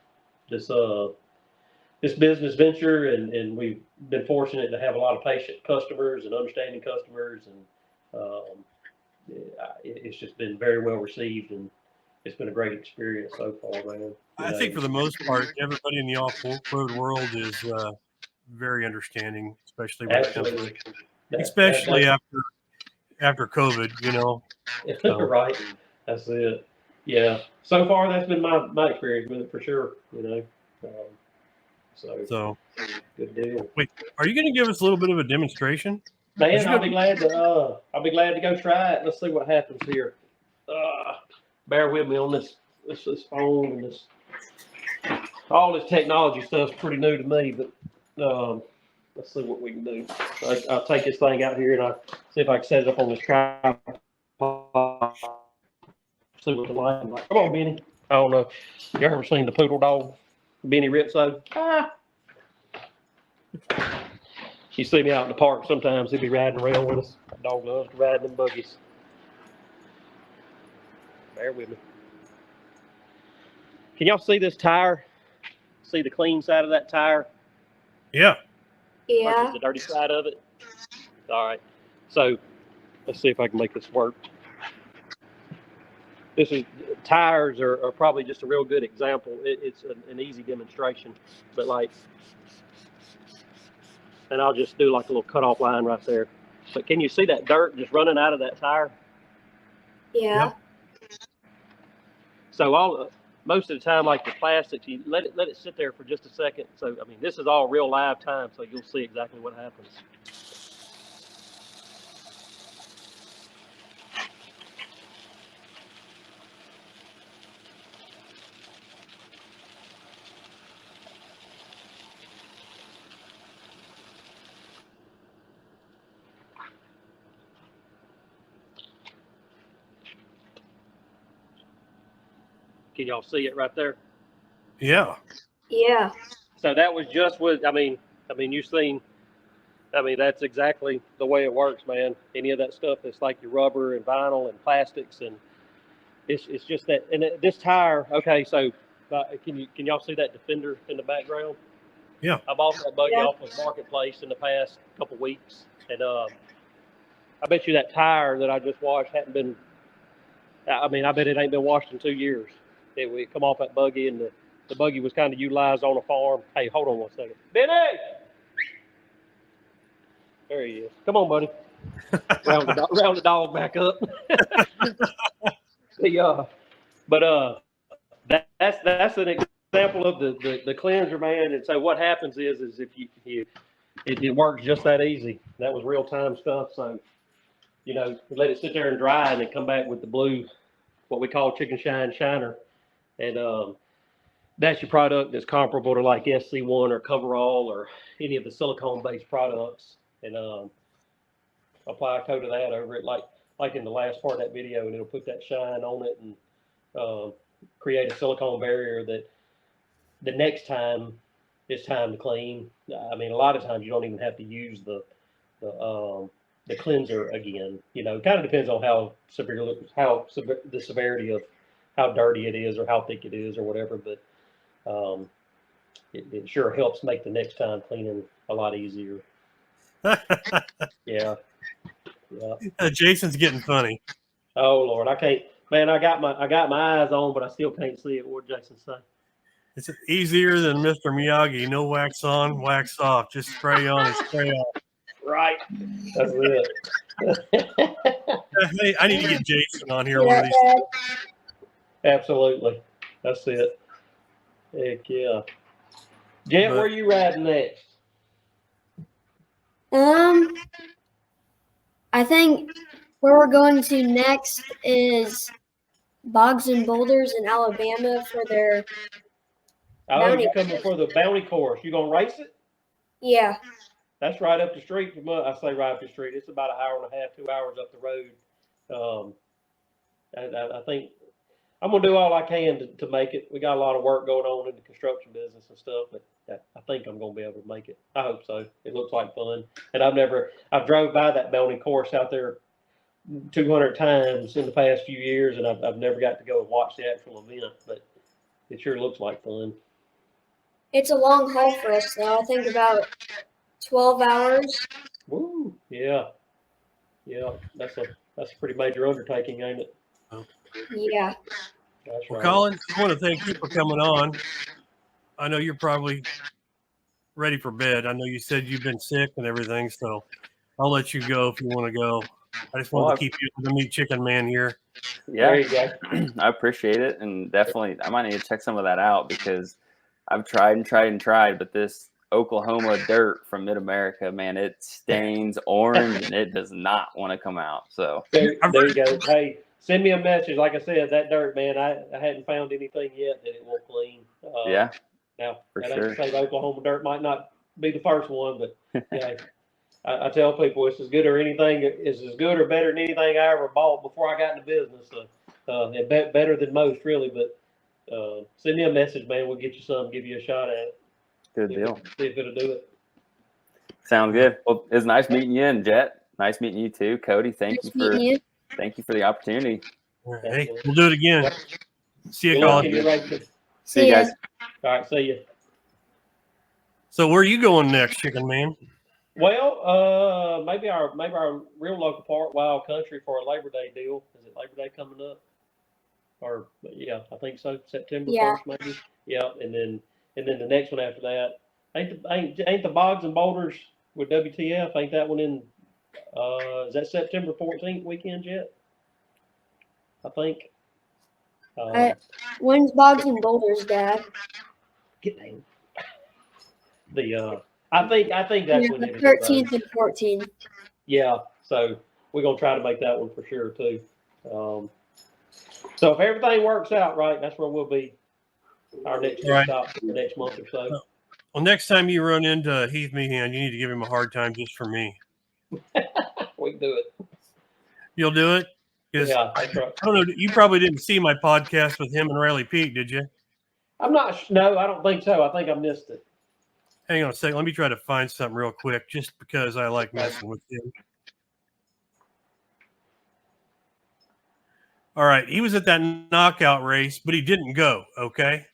venture, and we've been fortunate to have a lot of patient customers and understanding customers, and it's just been very well received, and it's been a great experience so far, man. I think for the most part, everybody in the off-road world is very understanding, especially when it comes to, after COVID, So. Right. That's it. Yeah. So far, that's been my experience with it for sure. So good deal. Wait, are you going to give us a little bit of a demonstration? Man, I'll be glad to go try it. Let's see what happens here. Bear with me on this phone, and all this technology stuff's pretty new to me, but let's see what we can do. I'll take this thing out here and I'll see if I can set it up on this tripod. See what the line is like. Come on, Benny. I don't know. You ever seen the poodle dog, Benny Ritzo? You see me out in the park sometimes, he'll be riding around with us. The dog loves to ride them buggies. Bear with me. Can y'all see this tire? See the clean side of that tire? Yeah. Yeah. Versus the dirty side of it. All right. So let's see if I can make this work. Tires are probably just a real good example. It's an easy demonstration, but and I'll just do like a little cutoff line right there. But can you see that dirt just running out of that tire? Yeah. So most of the time, like the plastics, you let it sit there for just a second. So I mean, this is all real live time, so you'll see exactly what happens. Can y'all see it right there? Yeah. Yeah. So that was just with, I mean, you've seen, that's exactly the way it works, man. Any of that stuff that's like your rubber and vinyl and plastics, and it's just that. And this tire, okay, so can y'all see that Defender in the background? Yeah. I bought that buggy off of Marketplace in the past couple weeks, and I bet you that tire that I just washed hadn't been. I bet it ain't been washed in 2 years. It come off that buggy, and the buggy was kind of utilized on a farm. Hey, hold on one second. Benny! There he is. Come on, buddy. round the dog back up. That's an example of the cleanser, man. And so what happens is if it works just that easy. That was real time stuff. So, let it sit there and dry and then come back with the blue, what we call Chicken Shine Shiner. And that's your product that's comparable to like SC1 or Coverall or any of the silicone based products. And apply a coat of that over it like in the last part of that video, and it'll put that shine on it and create a silicone barrier that the next time it's time to clean. I mean, a lot of times you don't even have to use the cleanser again. It kind of depends on how the severity of how dirty it is or how thick it is or whatever. But it sure helps make the next time cleaning a lot easier. Yeah. Jason's getting funny. Oh Lord, I can't. Man, I got my eyes on, but I still can't see it. What Jason say? It's easier than Mr. Miyagi. No wax on, wax off. Just spray on and spray off. Right. That's it. Hey, I need to get Jason on here See one of that, these. Dad? Absolutely. That's it. Heck yeah. Jet, where you riding next? I think where we're going to next is Bogs and Boulders in Alabama for their Oh, you're coming for the bounty course. You gonna race it? yeah. That's right up the street from us. I say right up the street. It's about an hour and a half, 2 hours up the road. I think I'm gonna do all I can to make it. We got a lot of work going on in the construction business and stuff, but I think I'm gonna be able to make it. I hope so. It looks like fun. And I've drove by that bounty course out there 200 times in the past few years, and I've never got to go and watch the actual event, but it sure looks like fun. It's a long haul for us though. I think about 12 hours. Woo! Yeah. That's a pretty major undertaking, ain't it? Yeah. That's Well, right. Colin, I want to thank you for coming on. I know you're probably ready for bed. I know you said you've been sick and everything, so I'll let you go if you want to go. I just wanted to keep you the meat chicken man here. Yeah, There you go. I appreciate it, and definitely I might need to check some of that out because I've tried, but this Oklahoma dirt from Mid-America, man, it stains orange and it does not want to come out. So There you go. Hey, send me a message. Like I said, that dirt, man, I hadn't found anything yet that it won't clean. yeah, Now, for that sure. ain't to say the Oklahoma dirt might not be the first one, but yeah, I tell people it's as good or better than anything I ever bought before I got into business. So, better than most, really. But send me a message, man. We'll get you some, give you a shot at it. Good deal. See if it'll do it. Sounds good. Well, it's nice meeting you, and Jet, nice meeting you too. Cody, thank you for the opportunity. Hey, we'll do it again. See you, Good luck in Colin. your racing. See you guys. All right, see you. So where are you going next, Chicken Man? Well, maybe our real local part, Wild Country, for a Labor Day deal. Is it Labor Day coming up? Or yeah, I think so. September 1st, maybe. Yeah, and then the next one after that. Ain't the Bogs and Boulders with WTF? Ain't that one in? Is that September 14th weekend yet? I think. When's Bogs and Boulders, Dad? Get down. I think that's when it is. 13th and 14th. Yeah, so we're gonna try to make that one for sure too. So if everything works out right, that's where we'll be. Our next stop for the next month or so. Well, next time you run into Heath Meehan, you need to give him a hard time just for me. We can do it. You'll do it? Yeah, that's right. I don't know. You probably didn't see my podcast with him and Riley Peak, did you? No, I don't think so. I think I missed it. Hang on a second. Let me try to find something real quick just because I like messing with him. All right. He was at that knockout race, but he didn't go. Okay.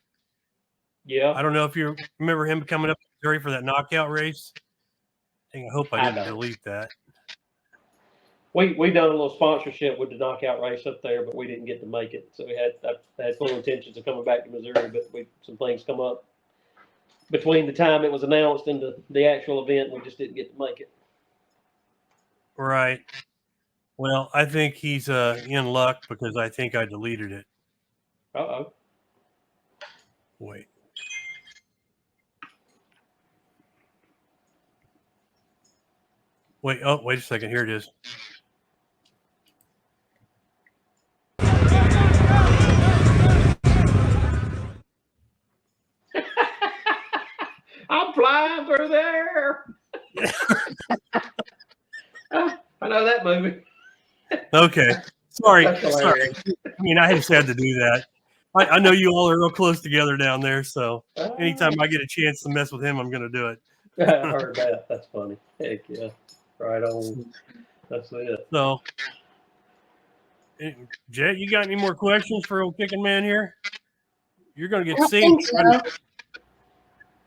Yeah. I don't know if you remember him coming up to Missouri for that knockout race. I hope I didn't delete that. We done a little sponsorship with the knockout race up there, but we didn't get to make it. So I had full intentions of coming back to Missouri, but some things come up between the time it was announced and the actual event. We just didn't get to make it. Right. Well, I think he's in luck because I think I deleted it. Uh-oh. Wait. Wait. Oh, wait a second. Here it is. I'm flying through the air. I know that movie. Okay. Sorry. That's Sorry. hilarious. I mean, I just had to do that. I know you all are real close together down there, so anytime I get a chance to mess with him, I'm going to do it. I heard that. That's funny. Heck yeah. Right on. That's it. So, Jet, you got any more questions for old Chicken Man here? You're going to I get don't saved. think so.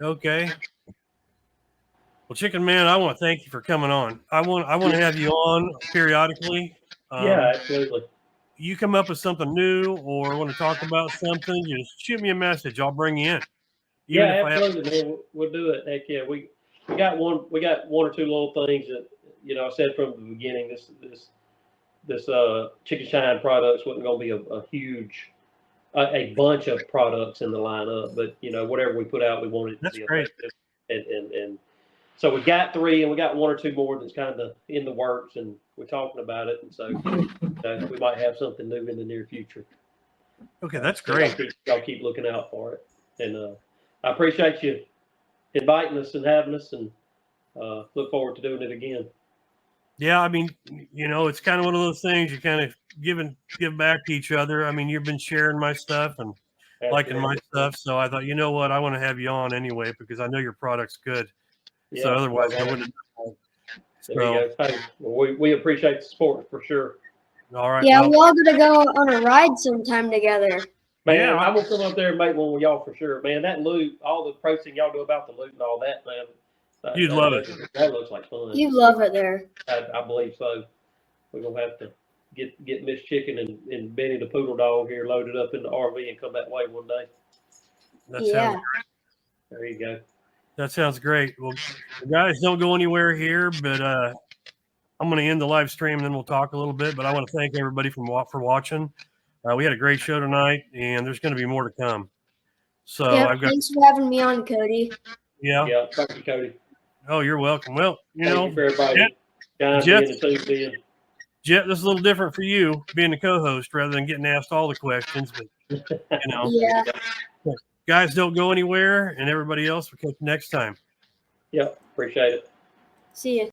Okay. Well, Chicken Man, I want to thank you for coming on. I want to have you on periodically. Yeah, absolutely. You come up with something new or want to talk about something, just shoot me a message. I'll bring you in. Even Yeah, if I have, absolutely, man. We'll do it. Heck yeah. We got one or two little things that, I said from the beginning, this Chicken Shine Products wasn't going to be a huge, a bunch of products in the lineup, but whatever we put out, we wanted it to that's be great. effective. And so we got 3, and we got 1 or 2 more that's kind of in the works, and we're talking about it. And so we might have something new in the near future. Okay, that's So great. y'all keep looking out for it. And I appreciate you inviting us and having us, and look forward to doing it again. Yeah, I mean, it's kind of one of those things you kind of give back to each other. I mean, you've been sharing my stuff and liking my stuff, so I thought, you know what, I want to have you on anyway because I know your product's good. Yeah, so otherwise, I wouldn't. There you go. Hey, well, we appreciate the support for sure. All right. Yeah, well, we're all gonna go on a ride sometime together. Man, Yeah. I'm gonna come up there and make one with y'all for sure. Man, that loot, all the processing y'all do about the loot and all that, man. You'd love it. That looks like fun. You love it there. I believe so. We're gonna have to get Miss Chicken and Benny the Poodle Dog here loaded up in the RV and come that way one day. Yeah. There you go. That sounds great. Well, guys, don't go anywhere here, but I'm going to end the live stream and then we'll talk a little bit. But I want to thank everybody for watching. We had a great show tonight, and there's going to be more to come. So Yeah, thanks for having me on, Cody. Yeah, thank you, Cody. Oh, you're welcome. Well, Thank you for everybody. Jet, being tuned in. Jet, this is a little different for you being the co-host rather than getting asked all the questions. But Yeah. Guys, don't go anywhere, and everybody else, we'll catch you next time. Yep, appreciate it. See ya.